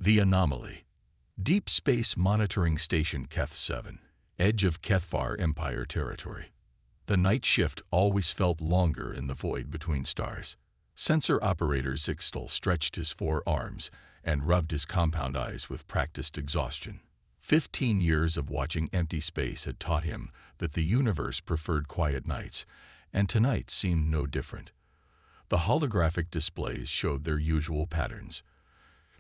The Anomaly. Deep Space Monitoring Station Keth-7, edge of HFY Empire territory. The night shift always felt longer in the void between stars. Sensor operator Zixtal stretched his forearms and rubbed his compound eyes with practiced exhaustion. 15 years of watching empty space had taught him that the universe preferred quiet nights, and tonight seemed no different. The holographic displays showed their usual patterns.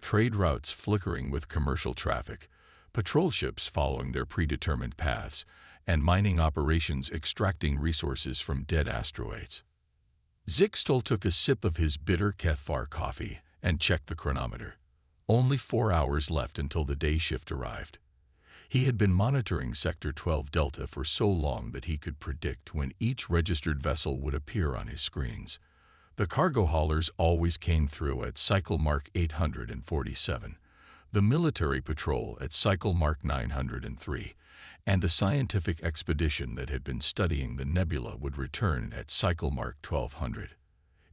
Trade routes flickering with commercial traffic, patrol ships following their predetermined paths, and mining operations extracting resources from dead asteroids. Zixtal took a sip of his bitter HFY coffee and checked the chronometer. Only 4 hours left until the day shift arrived. He had been monitoring Sector 12 Delta for so long that he could predict when each registered vessel would appear on his screens. The cargo haulers always came through at cycle mark 847, the military patrol at cycle mark 903, and the scientific expedition that had been studying the nebula would return at cycle mark 1200.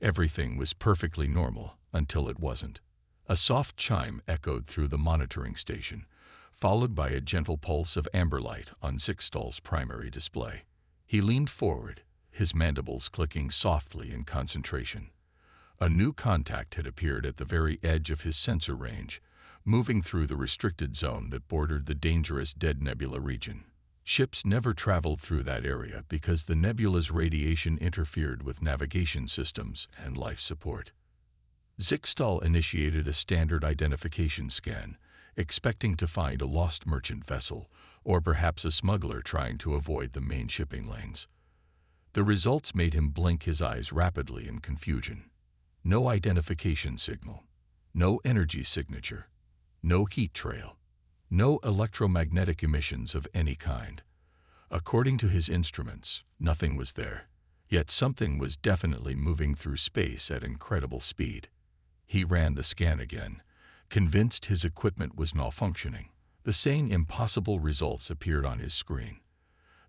Everything was perfectly normal until it wasn't. A soft chime echoed through the monitoring station, followed by a gentle pulse of amber light on Zixtal's primary display. He leaned forward, his mandibles clicking softly in concentration. A new contact had appeared at the very edge of his sensor range, moving through the restricted zone that bordered the dangerous Dead Nebula region. Ships never traveled through that area because the nebula's radiation interfered with navigation systems and life support. Zixtal initiated a standard identification scan, expecting to find a lost merchant vessel or perhaps a smuggler trying to avoid the main shipping lanes. The results made him blink his eyes rapidly in confusion. No identification signal, no energy signature, no heat trail, no electromagnetic emissions of any kind. According to his instruments, nothing was there, yet something was definitely moving through space at incredible speed. He ran the scan again, convinced his equipment was malfunctioning. The same impossible results appeared on his screen.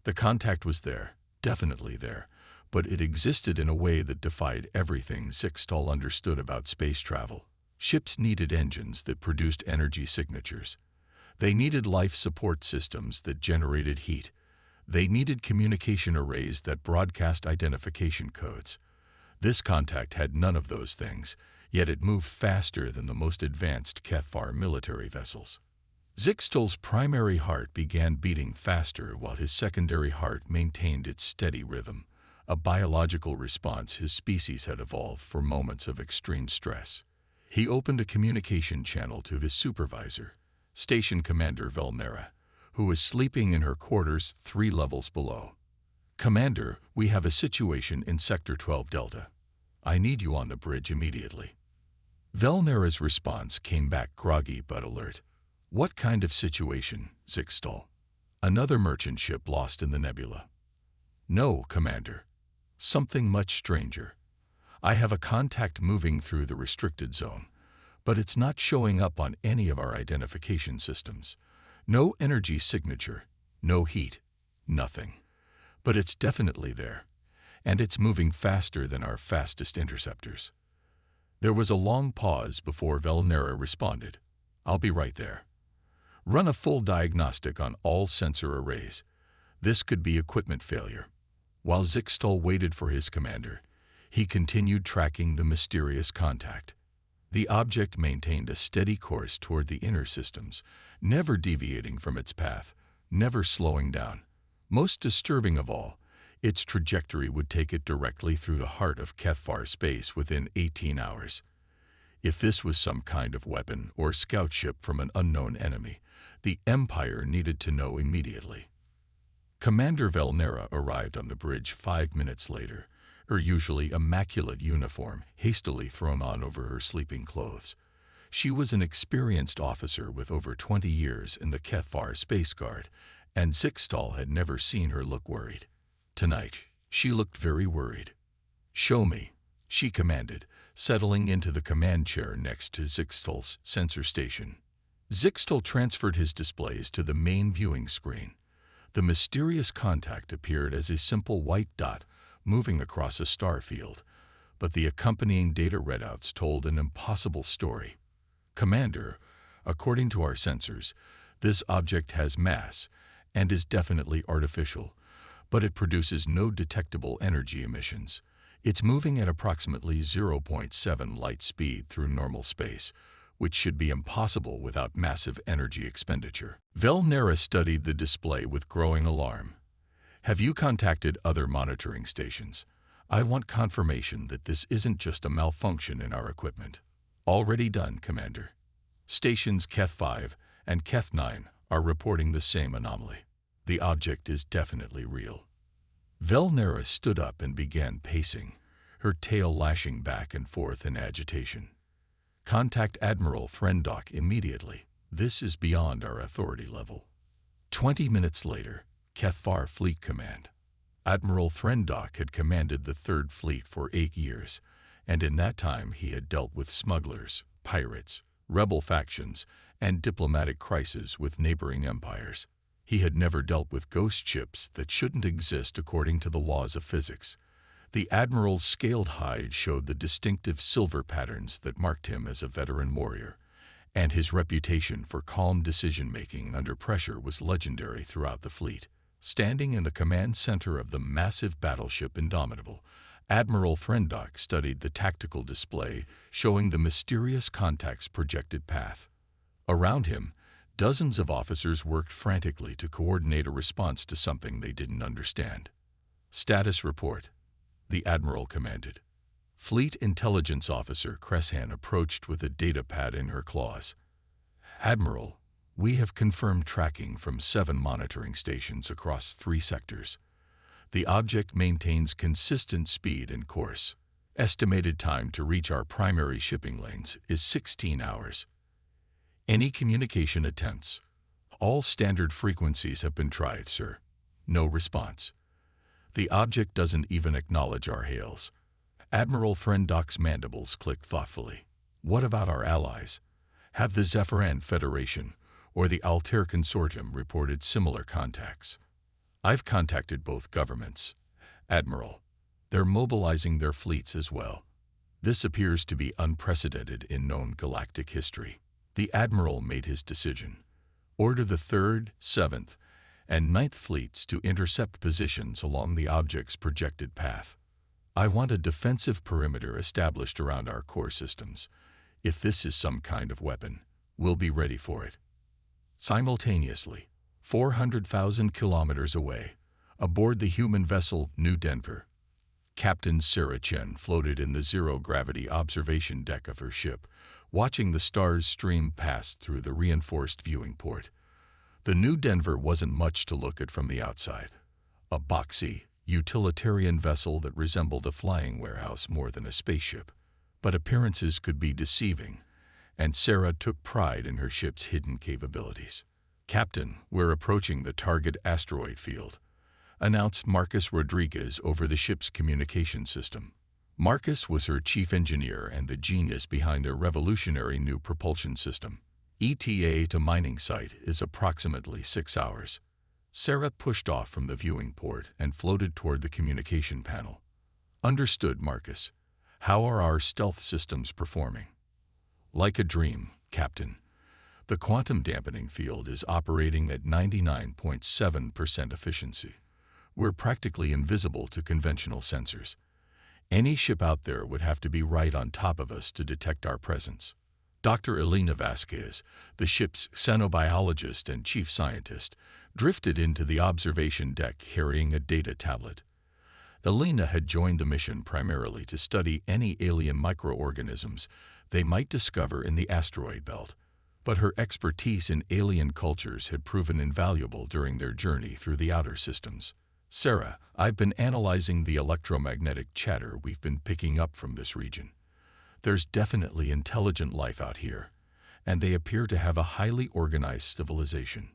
The contact was there, definitely there, but it existed in a way that defied everything Zixtal understood about space travel. Ships needed engines that produced energy signatures. They needed life support systems that generated heat. They needed communication arrays that broadcast identification codes. This contact had none of those things, yet it moved faster than the most advanced HFY military vessels. Zixtal's primary heart began beating faster while his secondary heart maintained its steady rhythm, a biological response his species had evolved for moments of extreme stress. He opened a communication channel to his supervisor, Station Commander Velnera, who was sleeping in her quarters 3 levels below. "Commander, we have a situation in Sector 12 Delta. I need you on the bridge immediately." Velnera's response came back groggy but alert. "What kind of situation, Zixtal? Another merchant ship lost in the nebula?" "No, Commander. Something much stranger. I have a contact moving through the restricted zone, but it's not showing up on any of our identification systems. No energy signature, no heat, nothing. But it's definitely there, and it's moving faster than our fastest interceptors." There was a long pause before Velnera responded. "I'll be right there. Run a full diagnostic on all sensor arrays. This could be equipment failure." While Zixtal waited for his commander, he continued tracking the mysterious contact. The object maintained a steady course toward the inner systems, never deviating from its path, never slowing down. Most disturbing of all, its trajectory would take it directly through the heart of HFY space within 18 hours. If this was some kind of weapon or scout ship from an unknown enemy, the Empire needed to know immediately. Commander Velnera arrived on the bridge 5 minutes later, her usually immaculate uniform hastily thrown on over her sleeping clothes. She was an experienced officer with over 20 years in the HFY Space Guard, and Zixtal had never seen her look worried. Tonight, she looked very worried. "Show me," she commanded, settling into the command chair next to Zixtal's sensor station. Zixtal transferred his displays to the main viewing screen. The mysterious contact appeared as a simple white dot moving across a star field, but the accompanying data readouts told an impossible story. "Commander, According to our sensors, this object has mass and is definitely artificial, but it produces no detectable energy emissions. It's moving at approximately 0.7 light speed through normal space, which should be impossible without massive energy expenditure. Velnera studied the display with growing alarm. Have you contacted other monitoring stations? I want confirmation that this isn't just a malfunction in our equipment. Already done, Commander. Stations Keth 5 and Keth 9 are reporting the same anomaly. The object is definitely real. Velnera stood up and began pacing, her tail lashing back and forth in agitation. Contact Admiral Threndock immediately. This is beyond our authority level. 20 minutes later, Kethvar Fleet Command. Admiral Threndock had commanded the 3rd Fleet for 8 years, and in that time he had dealt with smugglers, pirates, rebel factions, and diplomatic crises with neighboring empires. He had never dealt with ghost ships that shouldn't exist according to the laws of physics. The Admiral's scaled hide showed the distinctive silver patterns that marked him as a veteran warrior, and his reputation for calm decision-making under pressure was legendary throughout the fleet. Standing in the command center of the massive battleship Indomitable, Admiral Threndock studied the tactical display showing the mysterious contact's projected path. Around him, dozens of officers worked frantically to coordinate a response to something they didn't understand. Status report, the Admiral commanded. Fleet Intelligence Officer Creshan approached with a data pad in her claws. Admiral, we have confirmed tracking from 7 monitoring stations across 3 sectors. The object maintains consistent speed and course. Estimated time to reach our primary shipping lanes is 16 hours. Any communication attempts? All standard frequencies have been tried, sir. No response. The object doesn't even acknowledge our hails. Admiral Threndock's mandibles clicked thoughtfully. What about our allies? Have the Zephyran Federation or the Altair Consortium reported similar contacts? I've contacted both governments. Admiral, they're mobilizing their fleets as well. This appears to be unprecedented in known galactic history. The Admiral made his decision. Order the 3rd, 7th, and 9th fleets to intercept positions along the object's projected path. I want a defensive perimeter established around our core systems. If this is some kind of weapon, we'll be ready for it. Simultaneously, 400,000 kilometers away, aboard the human vessel New Denver, Captain Sarah Chen floated in the zero-gravity observation deck of her ship, watching the stars stream past through the reinforced viewing port. The New Denver wasn't much to look at from the outside. A boxy, utilitarian vessel that resembled a flying warehouse more than a spaceship. But appearances could be deceiving, and Sarah took pride in her ship's hidden capabilities. Captain, we're approaching the target asteroid field, announced Marcus Rodriguez over the ship's communication system. Marcus was her chief engineer and the genius behind a revolutionary new propulsion system. ETA to mining site is approximately 6 hours. Sarah pushed off from the viewing port and floated toward the communication panel. Understood, Marcus. How are our stealth systems performing? Like a dream, Captain. The quantum dampening field is operating at 99.7% efficiency. We're practically invisible to conventional sensors. Any ship out there would have to be right on top of us to detect our presence. Dr. Elena Vasquez, the ship's xenobiologist and chief scientist, drifted into the observation deck carrying a data tablet. Elena had joined the mission primarily to study any alien microorganisms they might discover in the asteroid belt, but her expertise in alien cultures had proven invaluable during their journey through the outer systems. Sarah, I've been analyzing the electromagnetic chatter we've been picking up from this region. There's definitely intelligent life out here, and they appear to have a highly organized civilization.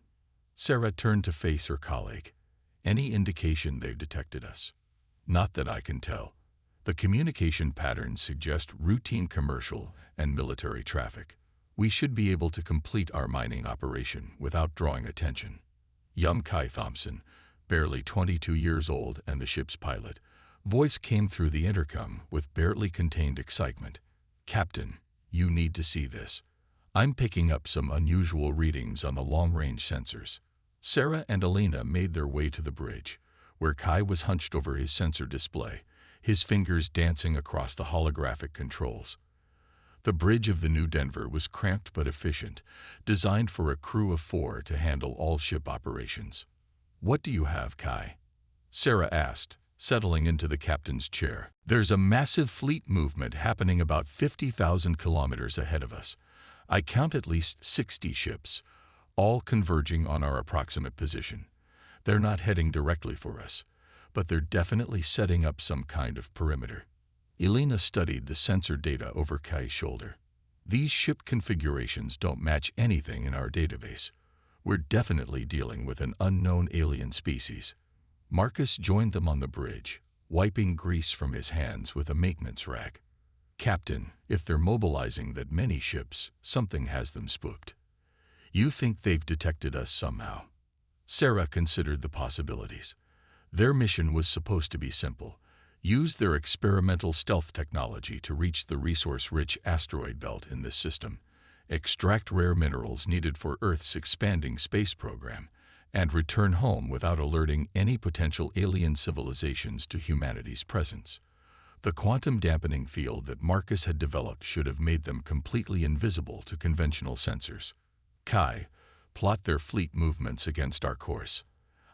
Sarah turned to face her colleague. Any indication they've detected us? Not that I can tell. The communication patterns suggest routine commercial and military traffic. We should be able to complete our mining operation without drawing attention. Young Kai Thompson, barely 22 years old and the ship's pilot, voice came through the intercom with barely contained excitement. Captain, you need to see this. I'm picking up some unusual readings on the long-range sensors. Sarah and Elena made their way to the bridge, where Kai was hunched over his sensor display, his fingers dancing across the holographic controls. The bridge of the New Denver was cramped but efficient, designed for a crew of 4 to handle all ship operations. "What do you have, Kai?" Sarah asked, settling into the captain's chair. "There's a massive fleet movement happening about 50,000 kilometers ahead of us. I count at least 60 ships, all converging on our approximate position. They're not heading directly for us, but they're definitely setting up some kind of perimeter." Elena studied the sensor data over Kai's shoulder. "These ship configurations don't match anything in our database. We're definitely dealing with an unknown alien species." Marcus joined them on the bridge, wiping grease from his hands with a maintenance rag. "Captain, if they're mobilizing that many ships, something has them spooked. You think they've detected us somehow?" Sarah considered the possibilities. Their mission was supposed to be simple: use their experimental stealth technology to reach the resource-rich asteroid belt in this system, extract rare minerals needed for Earth's expanding space program, and return home without alerting any potential alien civilizations to humanity's presence. The quantum dampening field that Marcus had developed should have made them completely invisible to conventional sensors. "Kai, plot their fleet movements against our course.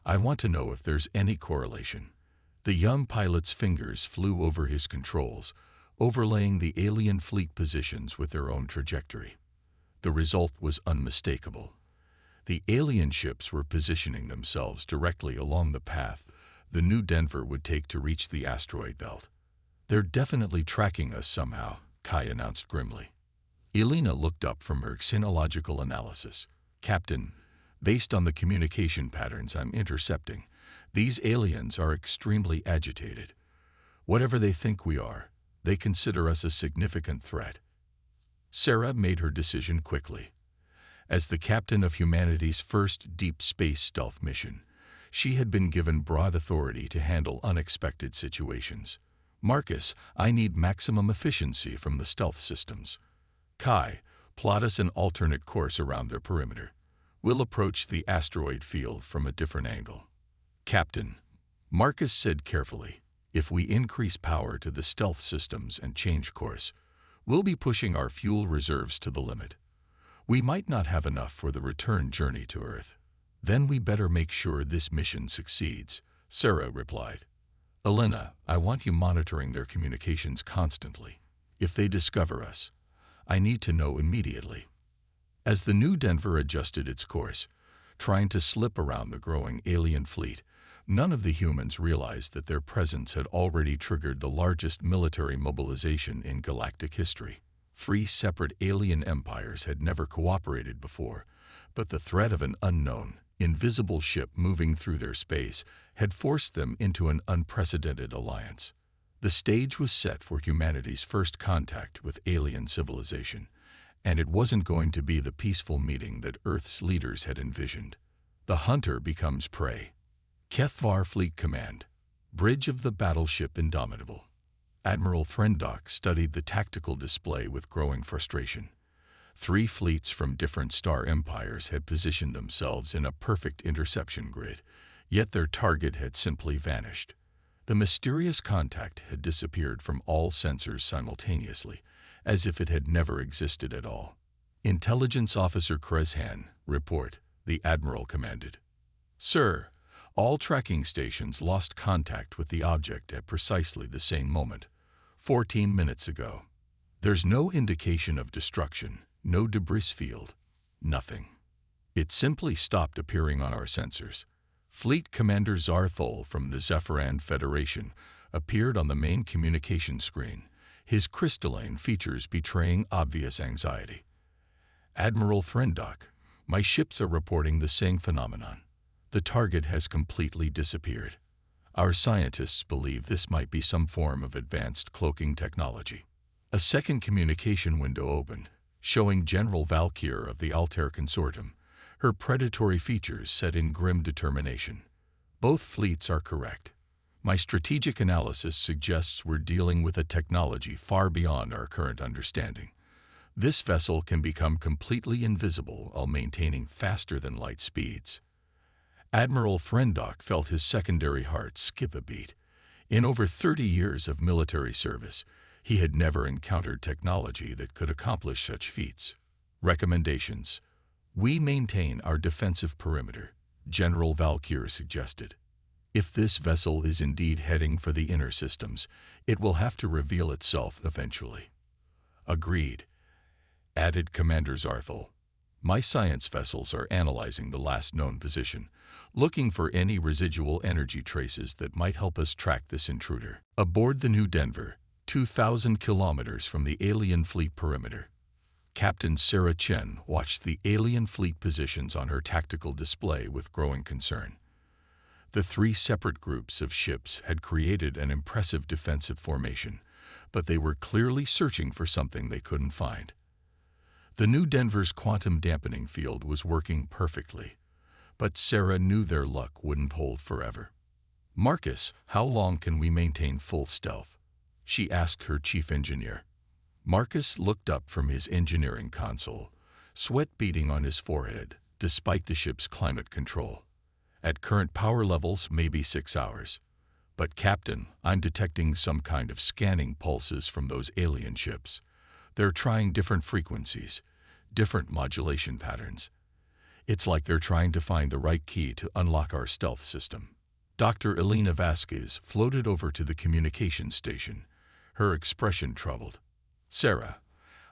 I want to know if there's any correlation." The young pilot's fingers flew over his controls, overlaying the alien fleet positions with their own trajectory. The result was unmistakable. The alien ships were positioning themselves directly along the path the New Denver would take to reach the asteroid belt. "They're definitely tracking us somehow," Kai announced grimly. Elena looked up from her xenological analysis. "Captain, based on the communication patterns I'm intercepting, these aliens are extremely agitated. Whatever they think we are, they consider us a significant threat." Sarah made her decision quickly. As the captain of humanity's first deep space stealth mission, she had been given broad authority to handle unexpected situations. "Marcus, I need maximum efficiency from the stealth systems. Kai, plot us an alternate course around their perimeter. We'll approach the asteroid field from a different angle." "Captain," Marcus said carefully, "if we increase power to the stealth systems and change course, we'll be pushing our fuel reserves to the limit. We might not have enough for the return journey to Earth. Then we better make sure this mission succeeds," Sarah replied. "Elena, I want you monitoring their communications constantly. If they discover us, I need to know immediately." As the New Denver adjusted its course, trying to slip around the growing alien fleet, none of the humans realized that their presence had already triggered the largest military mobilization in galactic history. 3 separate alien empires had never cooperated before, but the threat of an unknown, invisible ship moving through their space had forced them into an unprecedented alliance. The stage was set for humanity's first contact with alien civilization, and it wasn't going to be the peaceful meeting that Earth's leaders had envisioned. The hunter becomes prey. HFY Fleet Command, Bridge of the Battleship Indomitable. Admiral Threndock studied the tactical display with growing frustration. 3 fleets from different star empires had positioned themselves in a perfect interception grid, yet their target had simply vanished. The mysterious contact had disappeared from all sensors simultaneously, as if it had never existed at all. "Intelligence Officer Kreshan, report," the Admiral commanded. "Sir, all tracking stations lost contact with the object at precisely the same moment, 14 minutes ago. There's no indication of destruction, no debris field, nothing. It simply stopped appearing on our sensors." Fleet Commander Zarthol from the Zephyran Federation appeared on the main communication screen, his crystalline features betraying obvious anxiety. "Admiral Threndock, my ships are reporting the same phenomenon. The target has completely disappeared. Our scientists believe this might be some form of advanced cloaking technology." A second communication window opened, showing General Valkyr of the Altair Consortium, her predatory features set in grim determination. "Both fleets are correct. My strategic analysis suggests we're dealing with a technology far beyond our current understanding. This vessel can become completely invisible while maintaining faster-than-light speeds. Admiral Frendock felt his secondary heart skip a beat. In over 30 years of military service, he had never encountered technology that could accomplish such feats. Recommendations: we maintain our defensive perimeter, General Valkyr suggested. If this vessel is indeed heading for the inner systems, it will have to reveal itself eventually. Agreed, added Commander Zarthal. My science vessels are analyzing the last known position, looking for any residual energy traces that might help us track this intruder. Aboard the New Denver, 2,000 kilometers from the alien fleet perimeter, Captain Sarah Chen watched the alien fleet positions on her tactical display with growing concern. The three separate groups of ships had created an impressive defensive formation, but they were clearly searching for something they couldn't find. The New Denver's quantum dampening field was working perfectly, but Sarah knew their luck wouldn't hold forever. "Marcus, how long can we maintain full stealth?" she asked her chief engineer. Marcus looked up from his engineering console, sweat beading on his forehead, despite the ship's climate control. "At current power levels, maybe 6 hours. But Captain, I'm detecting some kind of scanning pulses from those alien ships. They're trying different frequencies, different modulation patterns. It's like they're trying to find the right key to unlock our stealth system." Dr. Elena Vasquez floated over to the communications station, her expression troubled. "Sarah,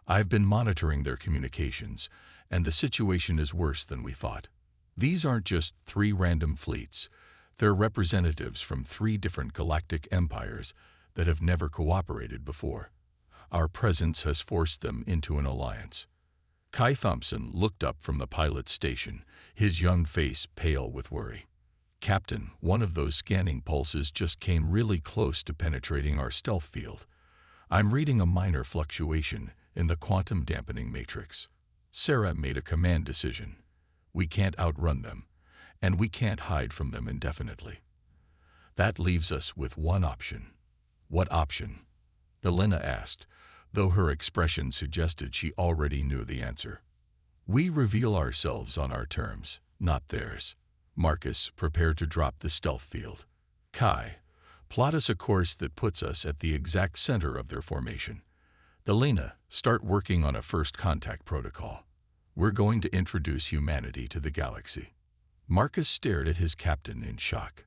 I've been monitoring their communications, and the situation is worse than we thought. These aren't just 3 random fleets. They're representatives from 3 different galactic empires that have never cooperated before. Our presence has forced them into an alliance." Kai Thompson looked up from the pilot's station, his young face pale with worry. "Captain, one of those scanning pulses just came really close to penetrating our stealth field. I'm reading a minor fluctuation in the quantum dampening matrix." Sarah made a command decision. "We can't outrun them, and we can't hide from them indefinitely. That leaves us with one option." "What option?" Elena asked, though her expression suggested she already knew the answer. "We reveal ourselves on our terms, not theirs. Marcus, prepare to drop the stealth field. Kai, plot us a course that puts us at the exact center of their formation. Elena, start working on a first contact protocol. We're going to introduce humanity to the galaxy." Marcus stared at his captain in shock.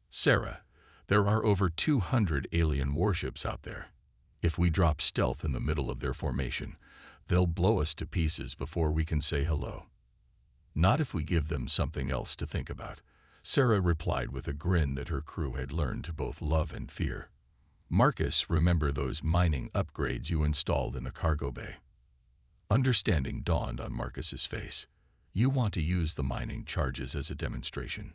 "Sarah, there are over 200 alien warships out there. If we drop stealth in the middle of their formation, they'll blow us to pieces before we can say hello." "Not if we give them something else to think about," Sarah replied with a grin that her crew had learned to both love and fear. "Marcus, remember those mining upgrades you installed in the cargo bay?" Understanding dawned on Marcus's face. "You want to use the mining charges as a demonstration."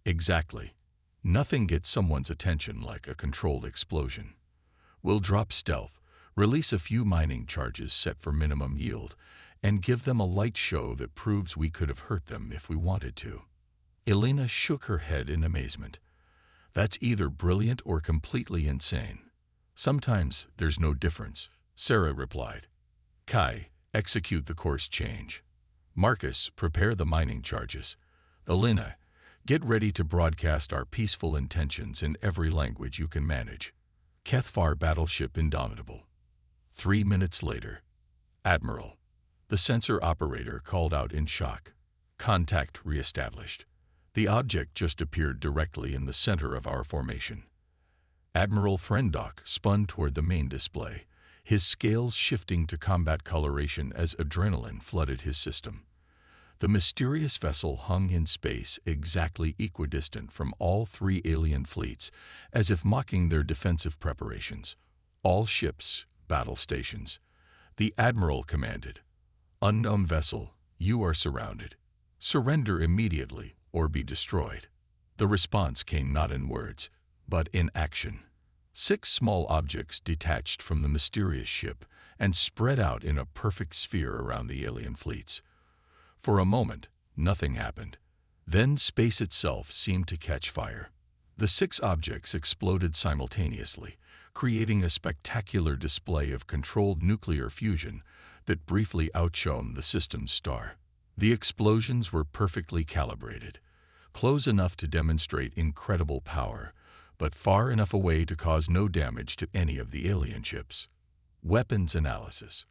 "Exactly. Nothing gets someone's attention like a controlled explosion. We'll drop stealth, release a few mining charges set for minimum yield, and give them a light show that proves we could have hurt them if we wanted to." Elena shook her head in amazement. "That's either brilliant or completely insane." "Sometimes there's no difference," Sarah replied. "Kai, execute the course change. Marcus, prepare the mining charges. Elena, get ready to broadcast our peaceful intentions in every language you can manage. Kethfar battleship indomitable." 3 minutes later. "Admiral." The sensor operator called out in shock. "Contact reestablished. The object just appeared directly in the center of our formation." Admiral Frendock spun toward the main display, his scales shifting to combat coloration as adrenaline flooded his system. The mysterious vessel hung in space exactly equidistant from all 3 alien fleets, as if mocking their defensive preparations. "All ships, battle stations." The Admiral commanded. "Unknown vessel, you are surrounded. Surrender immediately or be destroyed." The response came not in words, but in action. 6 small objects detached from the mysterious ship and spread out in a perfect sphere around the alien fleets. For a moment, nothing happened. Then space itself seemed to catch fire. The 6 objects exploded simultaneously, creating a spectacular display of controlled nuclear fusion that briefly outshone the system's star. The explosions were perfectly calibrated, close enough to demonstrate incredible power, but far enough away to cause no damage to any of the alien ships. Weapons analysis.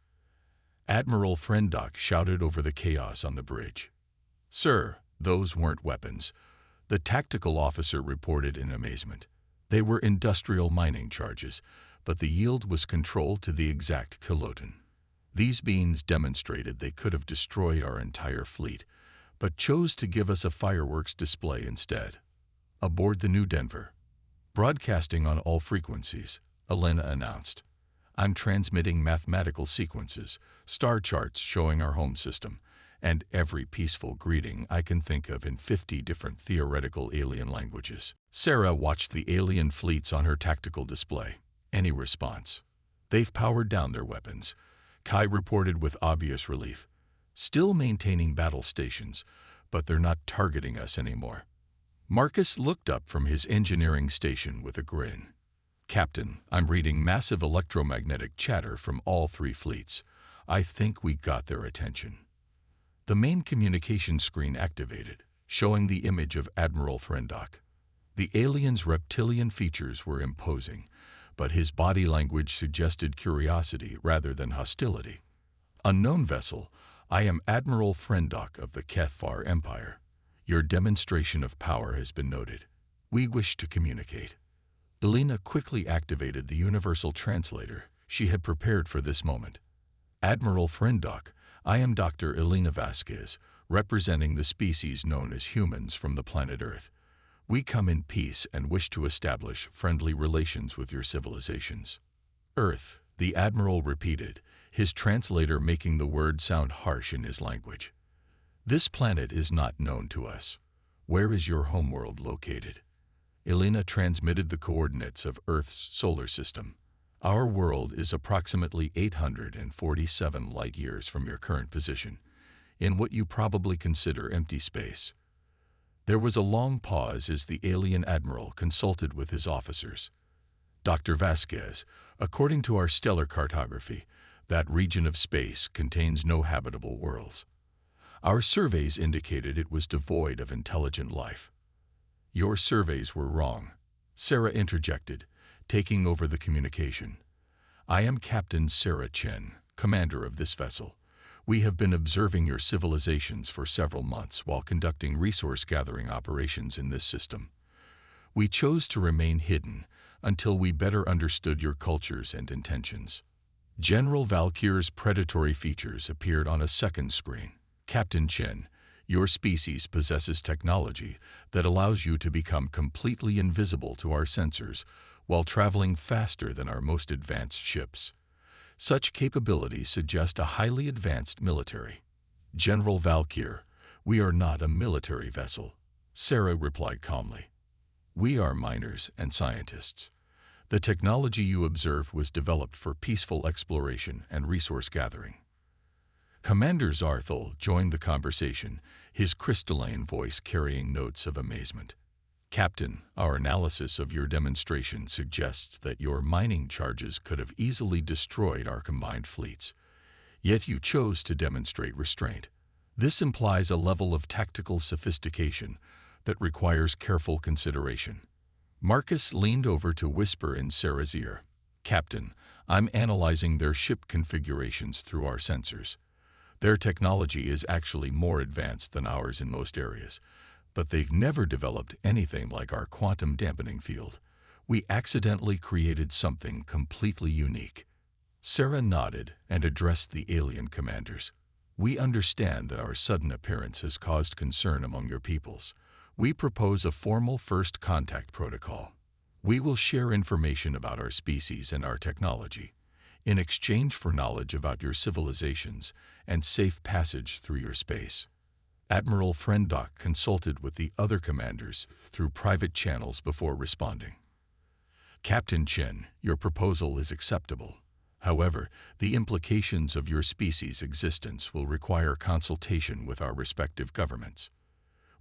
Admiral Frendock shouted over the chaos on the bridge. "Sir, those weren't weapons," the tactical officer reported in amazement. "They were industrial mining charges, but the yield was controlled to the exact kiloton. These beams demonstrated they could have destroyed our entire fleet, but chose to give us a fireworks display instead." Aboard the New Denver, broadcasting on all frequencies, Elena announced, "I'm transmitting mathematical sequences, star charts showing our home system, and every peaceful greeting I can think of in 50 different theoretical alien languages." Sarah watched the alien fleets on her tactical display. Any response? "They've powered down their weapons," Kai reported with obvious relief. "Still maintaining battle stations, but they're not targeting us anymore." Marcus looked up from his engineering station with a grin. "Captain, I'm reading massive electromagnetic chatter from all 3 fleets. I think we got their attention." The main communication screen activated, showing the image of Admiral Frendock. The alien's reptilian features were imposing, but his body language suggested curiosity rather than hostility. "Unknown vessel, I am Admiral Frendock of the HFY Empire. Your demonstration of power has been noted. We wish to communicate." Elena quickly activated the universal translator she had prepared for this moment. "Admiral Frendock, I am Dr. Elena Vasquez, representing the species known as humans from the planet Earth. We come in peace and wish to establish friendly relations with your civilizations." "Earth," the Admiral repeated, his translator making the word sound harsh in his language. "This planet is not known to us. Where is your homeworld located?" Elena transmitted the coordinates of Earth's solar system. "Our world is approximately 847 light-years from your current position, in what you probably consider empty space." There was a long pause as the alien admiral consulted with his officers. "Dr. Vasquez, according to our stellar cartography, that region of space contains no habitable worlds. Our surveys indicated it was devoid of intelligent life." "Your surveys were wrong," Sarah interjected, taking over the communication. "I am Captain Sarah Chen, commander of this vessel. We have been observing your civilizations for several months while conducting resource-gathering operations in this system. We chose to remain hidden until we better understood your cultures and intentions." General Valkyr's predatory features appeared on a second screen. "Captain Chen, your species possesses technology that allows you to become completely invisible to our sensors while traveling faster than our most advanced ships. Such capabilities suggest a highly advanced military." "General Valkyr, we are not a military vessel," Sarah replied calmly. "We are miners and scientists. The technology you observe was developed for peaceful exploration and resource gathering." Commander Zarthel joined the conversation, his crystalline voice carrying notes of amazement. "Captain, our analysis of your demonstration suggests that your mining charges could have easily destroyed our combined fleets. Yet you chose to demonstrate restraint. This implies a level of tactical sophistication that requires careful consideration." Marcus leaned over to whisper in Sarah's ear. "Captain, I'm analyzing their ship configurations through our sensors. Their technology is actually more advanced than ours in most areas, but they've never developed anything like our quantum dampening field. We accidentally created something completely unique." Sarah nodded and addressed the alien commanders. "We understand that our sudden appearance has caused concern among your peoples. We propose a formal first contact protocol. We will share information about our species and our technology, in exchange for knowledge about your civilizations and safe passage through your space." Admiral Frendock consulted with the other commanders through private channels before responding. "Captain Chen, your proposal is acceptable. However, the implications of your species' existence will require consultation with our respective governments.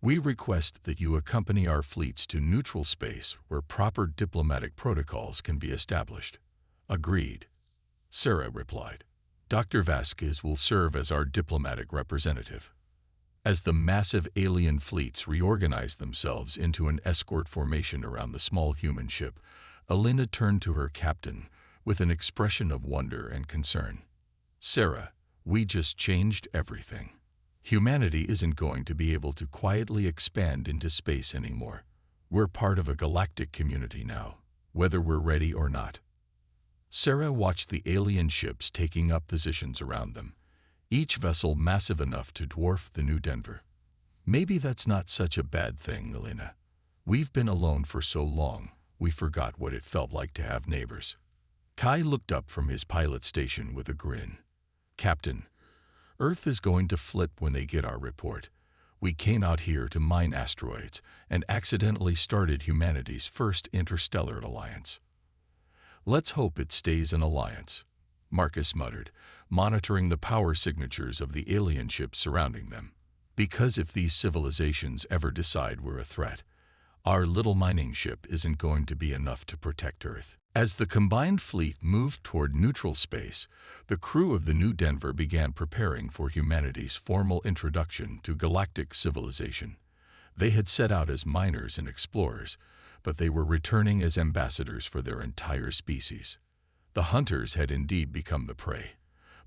We request that you accompany our fleets to neutral space where proper diplomatic protocols can be established." "Agreed," Sarah replied. Dr. Vasquez will serve as our diplomatic representative. As the massive alien fleets reorganized themselves into an escort formation around the small human ship, Elena turned to her captain with an expression of wonder and concern. "Sarah, we just changed everything. Humanity isn't going to be able to quietly expand into space anymore. We're part of a galactic community now, whether we're ready or not." Sarah watched the alien ships taking up positions around them, each vessel massive enough to dwarf the New Denver. "Maybe that's not such a bad thing, Elena. We've been alone for so long, we forgot what it felt like to have neighbors." Kai looked up from his pilot station with a grin. "Captain, Earth is going to flip when they get our report. We came out here to mine asteroids and accidentally started humanity's first interstellar alliance." "Let's hope it stays an alliance," Marcus muttered, monitoring the power signatures of the alien ships surrounding them. "Because if these civilizations ever decide we're a threat, our little mining ship isn't going to be enough to protect Earth." As the combined fleet moved toward neutral space, the crew of the New Denver began preparing for humanity's formal introduction to galactic civilization. They had set out as miners and explorers, but they were returning as ambassadors for their entire species. The hunters had indeed become the prey,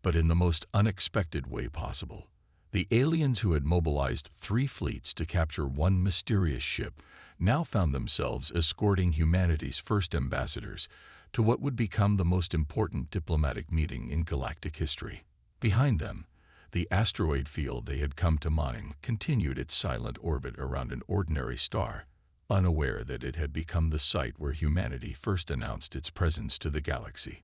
but in the most unexpected way possible. The aliens who had mobilized 3 fleets to capture one mysterious ship now found themselves escorting humanity's first ambassadors to what would become the most important diplomatic meeting in galactic history. Behind them, the asteroid field they had come to mine continued its silent orbit around an ordinary star, unaware that it had become the site where humanity first announced its presence to the galaxy.